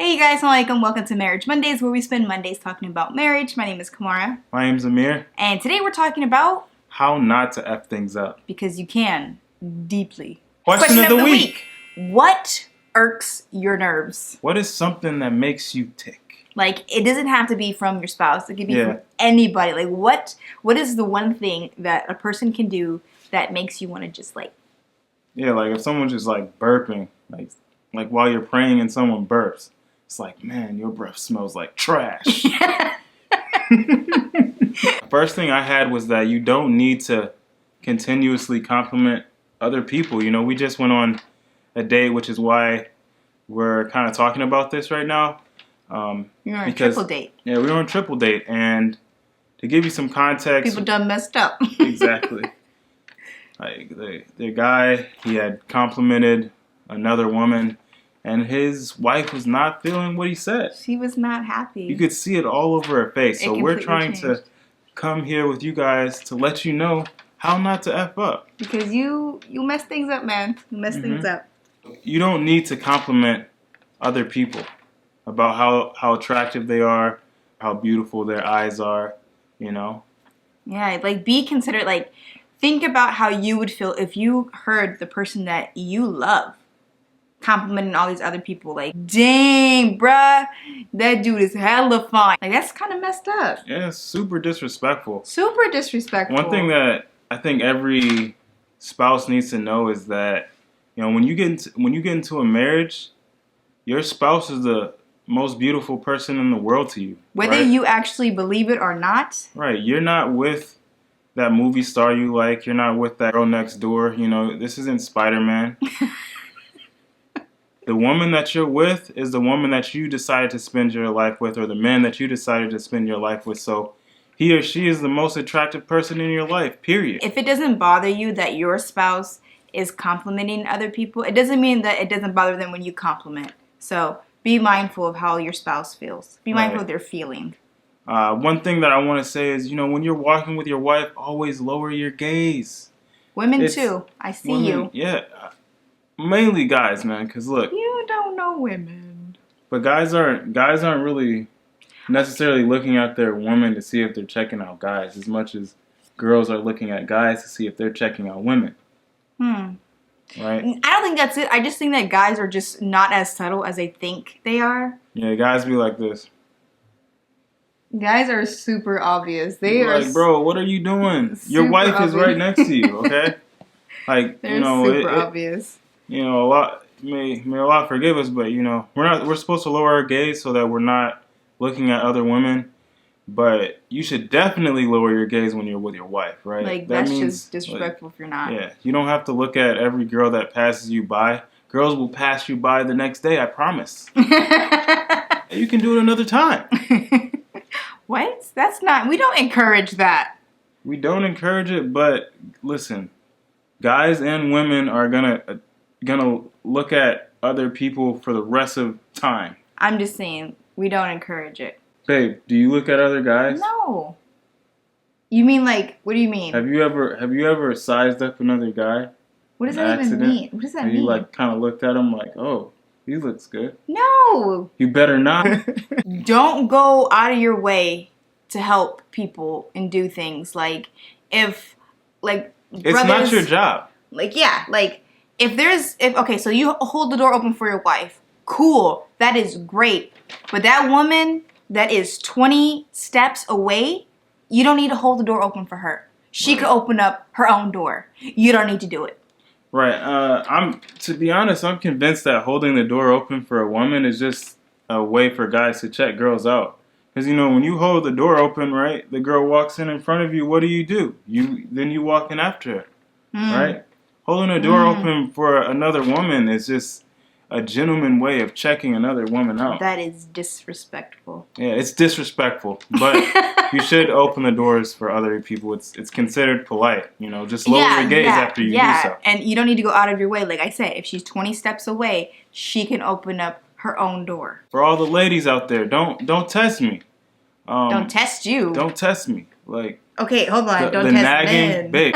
Hey you guys, Assalamualaikum. Welcome to Marriage Mondays, where we spend Mondays talking about marriage. My name is Kamara. My name's Amir. And today we're talking about how not to F things up. Because you can, deeply. Question of the week. What irks your nerves? What is something that makes you tick? Like, it doesn't have to be from your spouse. It could be from anybody. Like, what is the one thing that a person can do that makes you want to just like... Yeah, like if someone's just like burping, like while you're praying and someone burps, it's like, man, your breath smells like trash. First thing I had was that you don't need to continuously compliment other people. You know, we just went on a date, which is why we're kind of talking about this right now. You're on a triple date. Yeah, we were on a triple date. And to give you some context... People done messed up. Exactly. Like the guy, he had complimented another woman, and his wife was not feeling what he said. She was not happy. You could see it all over her face. So we're trying to come here with you guys to let you know how not to F up. Because you mess things up, man. You mess things up. You don't need to compliment other people about how attractive they are, how beautiful their eyes are, you know? Yeah, like be considerate. Like, think about how you would feel if you heard the person that you love complimenting all these other people. Like, dang, bruh, that dude is hella fine. Like, that's kind of messed up. Yeah, it's super disrespectful. Super disrespectful. One thing that I think every spouse needs to know is that, you know, when you get into a marriage, your spouse is the most beautiful person in the world to you. Whether you actually believe it or not. Right. You're not with that movie star you like. You're not with that girl next door. You know, this isn't Spider-Man. The woman that you're with is the woman that you decided to spend your life with, or the man that you decided to spend your life with. So he or she is the most attractive person in your life, period. If it doesn't bother you that your spouse is complimenting other people, it doesn't mean that it doesn't bother them when you compliment. So be mindful of how your spouse feels. Be mindful of their feeling. One thing that I want to say is, you know, when you're walking with your wife, always lower your gaze. Women too. I see you. Yeah. Mainly guys, man, because look. You don't know women. But guys aren't really necessarily looking at their women to see if they're checking out guys as much as girls are looking at guys to see if they're checking out women. Right? I don't think that's it. I just think that guys are just not as subtle as they think they are. Yeah, guys be like this. Guys are super obvious. They are like, bro, what are you doing? Your wife is right next to you, okay? Like, they're super obvious. You know, a lot may Allah forgive us, but you know, we're supposed to lower our gaze so that we're not looking at other women. But you should definitely lower your gaze when you're with your wife, right? Like, that means just disrespectful if you're not. Yeah, you don't have to look at every girl that passes you by. Girls will pass you by the next day, I promise. You can do it another time. What? That's not... We don't encourage that. We don't encourage it, but listen, guys and women are gonna look at other people for the rest of time. I'm just saying, we don't encourage it. Babe, do you look at other guys? No. You mean like, what do you mean? Have you ever sized up another guy? What does that even mean? What does that mean? You like kind of looked at him like, oh, he looks good. No. You better not. Don't go out of your way to help people and do things. Like, if, like, it's not your job. Like, yeah, like, okay, so you hold the door open for your wife. Cool. That is great. But that woman that is 20 steps away, you don't need to hold the door open for her. She could open up her own door. You don't need to do it. Right. To be honest, I'm convinced that holding the door open for a woman is just a way for guys to check girls out. Because, you know, when you hold the door open, right, the girl walks in front of you, what do? Then you walk in after her, right? Holding a door open for another woman is just a gentleman way of checking another woman out. That is disrespectful. Yeah, it's disrespectful, but you should open the doors for other people. It's considered polite, you know. Just lower your gaze after you do so. And you don't need to go out of your way. Like I said, if she's 20 steps away, she can open up her own door. For all the ladies out there, don't test me. Don't test you. Don't test me. Like, okay, hold on. Don't the test nagging, men. babe.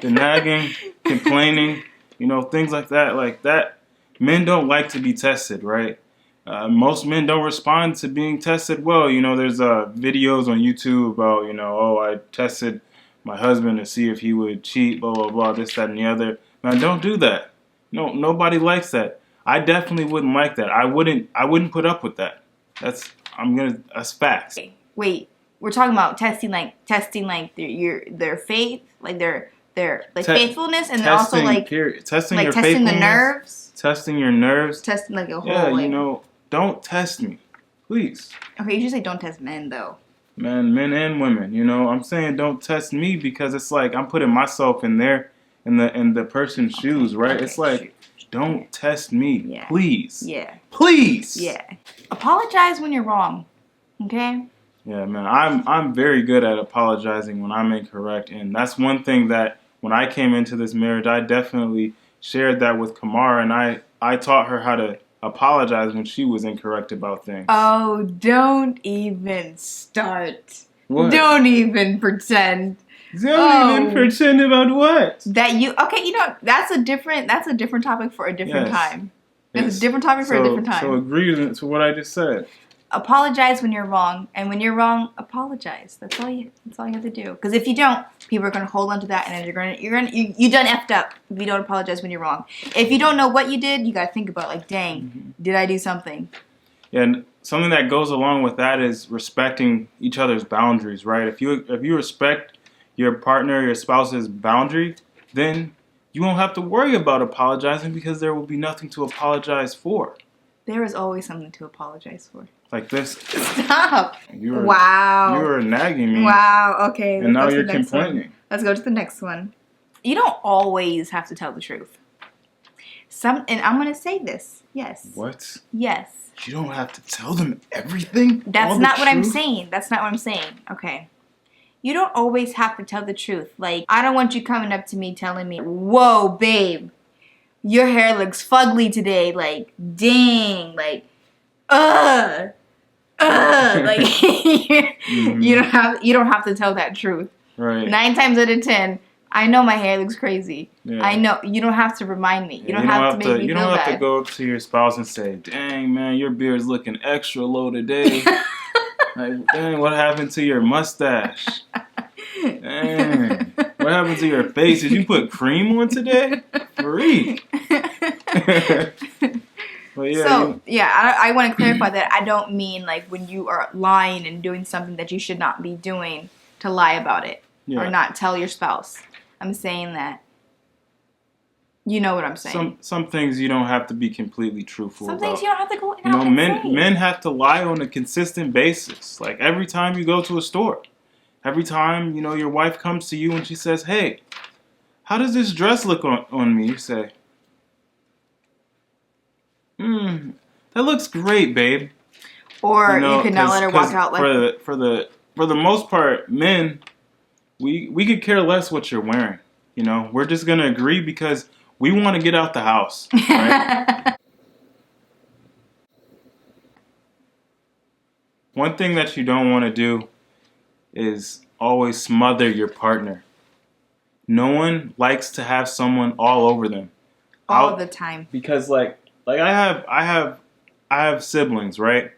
The nagging, complaining, you know, things like that. Like that. Men don't like to be tested, right? Most men don't respond to being tested well. There's videos on YouTube about, oh, I tested my husband to see if he would cheat, blah, blah, blah, this, that, and the other. Man, don't do that. No, nobody likes that. I definitely wouldn't like that. I wouldn't put up with that. That's facts. Wait, we're talking about testing their faith, like their faithfulness, and then also like testing like your testing the faithfulness, nerves, testing your nerves, testing like a whole. Yeah, don't test me, please. Okay, you should say don't test men though. Men and women. I'm saying don't test me because it's like I'm putting myself in the person's shoes, right? Okay, it's like don't test me, please. Yeah. Please. Yeah. Apologize when you're wrong. Okay. Yeah, man. I'm very good at apologizing when I'm incorrect, and that's one thing that when I came into this marriage, I definitely shared that with Kamara, and I taught her how to apologize when she was incorrect about things. Oh, don't even start. What? Don't even pretend. Don't even pretend about what? That you that's a different topic for a different time. It's a different topic for a different time. So agree to what I just said. Apologize when you're wrong, and when you're wrong, apologize. That's all you have to do. Because if you don't, people are gonna hold on to that, and then you done effed up if you don't apologize when you're wrong. If you don't know what you did, you gotta think about like, dang, did I do something? Yeah, and something that goes along with that is respecting each other's boundaries, right? If you respect your partner, your spouse's boundary, then you won't have to worry about apologizing because there will be nothing to apologize for. There is always something to apologize for. Like this. Stop. Wow. You were nagging me. Wow. Okay. And now you're complaining. Let's go to the next one. You don't always have to tell the truth. And I'm going to say this. Yes. What? Yes. You don't have to tell them everything? That's not what I'm saying. That's not what I'm saying. Okay. You don't always have to tell the truth. Like, I don't want you coming up to me telling me, whoa, babe, your hair looks fugly today. Like, dang. Like, like, you don't have to tell that truth. Right. 9 times out of 10, I know my hair looks crazy. Yeah. I know. You don't have to remind me. You don't have to make me feel bad. You don't have to go up to your spouse and say, dang, man, your beard's looking extra low today. Like, dang, what happened to your mustache? Dang, what happened to your face? Did you put cream on today? Freak. But yeah, I want to clarify that I don't mean like when you are lying and doing something that you should not be doing to lie about it or not tell your spouse. I'm saying that. You know what I'm saying. Some things you don't have to be completely truthful about. Some things you don't have to go out and say. Men have to lie on a consistent basis. Like every time you go to a store, every time your wife comes to you and she says, "Hey, how does this dress look on me?" You say, that looks great, babe. Or you could not let her walk out like for the most part, men, we could care less what you're wearing. We're just gonna agree because we want to get out the house. Right? One thing that you don't want to do is always smother your partner. No one likes to have someone all over them. All the time. Because like I have siblings, right?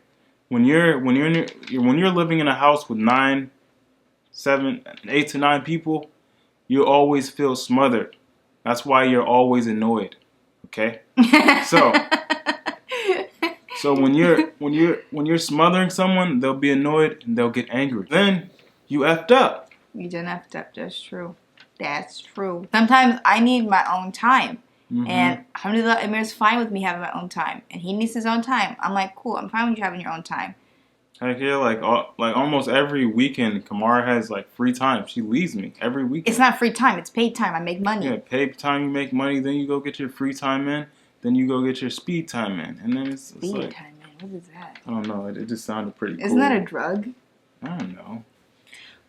When you're living in a house with 8 to 9 people, you always feel smothered. That's why you're always annoyed. Okay? So when you're smothering someone, they'll be annoyed and they'll get angry. Then you effed up. You done effed up. That's true. That's true. Sometimes I need my own time. Mm-hmm. And alhamdulillah, Amir's fine with me having my own time. And he needs his own time. I'm like, cool, I'm fine with you having your own time. Heck yeah, like almost every weekend, Kamara has like free time. She leaves me every weekend. It's not free time, it's paid time. I make money. Yeah, paid time, you make money, then you go get your free time in, then you go get your speed time in. And then it's speed like, time in? What is that? I don't know, it just sounded pretty cool. Isn't that a drug? I don't know.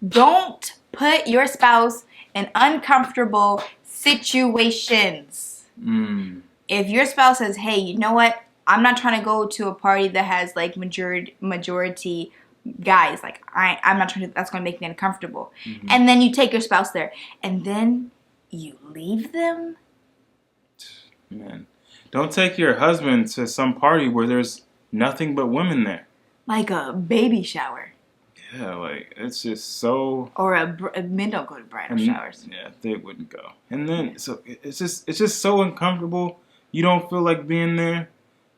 Don't put your spouse in uncomfortable situations. If your spouse says, hey, you know what? I'm not trying to go to a party that has like majority guys. Like I'm not trying to. That's going to make me uncomfortable. Mm-hmm. And then you take your spouse there, and then you leave them. Man, don't take your husband to some party where there's nothing but women there. Like a baby shower. Yeah, like it's just so. Or men don't go to bridal showers. Yeah, they wouldn't go. And then so it's just so uncomfortable. You don't feel like being there,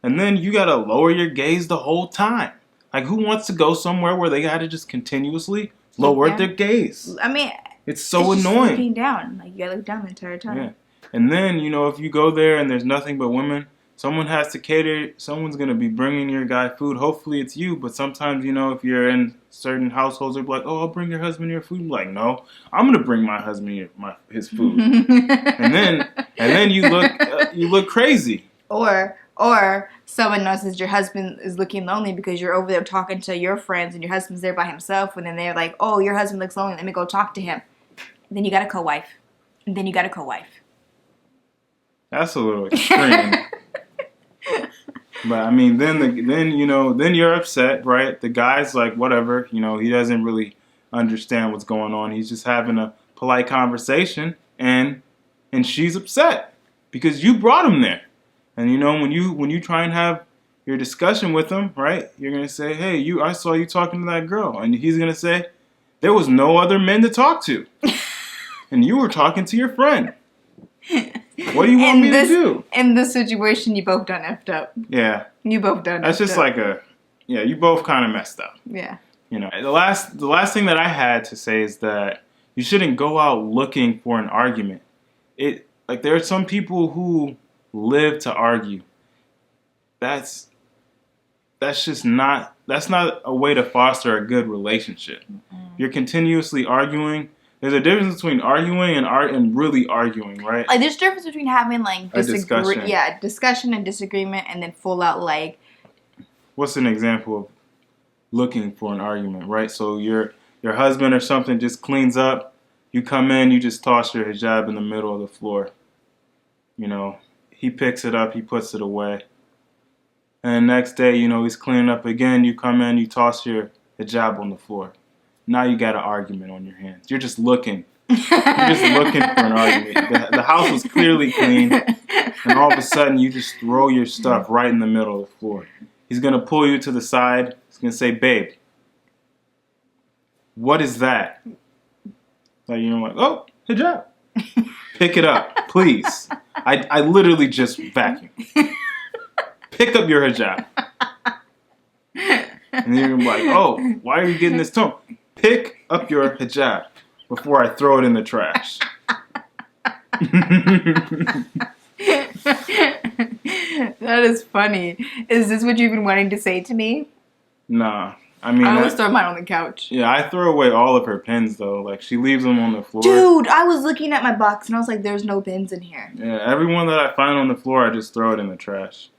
and then you gotta lower your gaze the whole time. Like, who wants to go somewhere where they gotta just continuously lower their gaze? I mean, it's so just annoying. Looking down, like you gotta look down the entire time. Yeah, and then if you go there and there's nothing but women. Someone has to cater. Someone's going to be bringing your guy food. Hopefully it's you. But sometimes, if you're in certain households, they're like, oh, I'll bring your husband your food. I'm like, no, I'm going to bring my husband his food. and then you look crazy. Or someone notices your husband is looking lonely because you're over there talking to your friends and your husband's there by himself. And then they're like, oh, your husband looks lonely. Let me go talk to him. And then you got a co-wife. And then you got a co-wife. That's a little extreme. But I mean, then you're upset, right? The guy's like, whatever, he doesn't really understand what's going on. He's just having a polite conversation, and she's upset because you brought him there. And when you try and have your discussion with him, right? You're gonna say, hey, I saw you talking to that girl, and he's gonna say, there was no other men to talk to, and you were talking to your friend. What do you want me to do? In this situation, you both done effed up. Yeah. You both done That's just up. You both kind of messed up. Yeah. The last thing that I had to say is that you shouldn't go out looking for an argument. There are some people who live to argue. That's not a way to foster a good relationship. Mm-hmm. You're continuously arguing. There's a difference between arguing and really arguing, right? Like, there's a difference between having, discussion. Yeah, discussion and disagreement, and then full out, What's an example of looking for an argument, right? So your husband or something just cleans up. You come in, you just toss your hijab in the middle of the floor. He picks it up, he puts it away. And the next day, he's cleaning up again. You come in, you toss your hijab on the floor. Now you got an argument on your hands. You're just looking. You're just looking for an argument. The house was clearly clean, and all of a sudden you just throw your stuff right in the middle of the floor. He's going to pull you to the side. He's going to say, babe, what is that? Like, oh, hijab. Pick it up, please. I literally just vacuumed. Pick up your hijab. And then you're like, oh, why are you getting this tone? Pick up your hijab before I throw it in the trash. That is funny. Is this what you've been wanting to say to me? Nah. I always throw mine on the couch. Yeah, I throw away all of her pens, though. Like, she leaves them on the floor. Dude, I was looking at my box, and I was like, there's no pens in here. Yeah, every one that I find on the floor, I just throw it in the trash.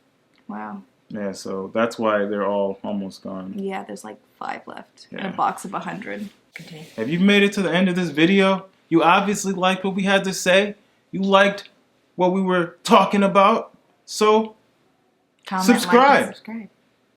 Wow. Yeah, so that's why they're all almost gone. Yeah, there's 5 left in a box of 100. Continue. If you've made it to the end of this video, you obviously liked what we had to say. You liked what we were talking about. So, comment, subscribe. like, and subscribe.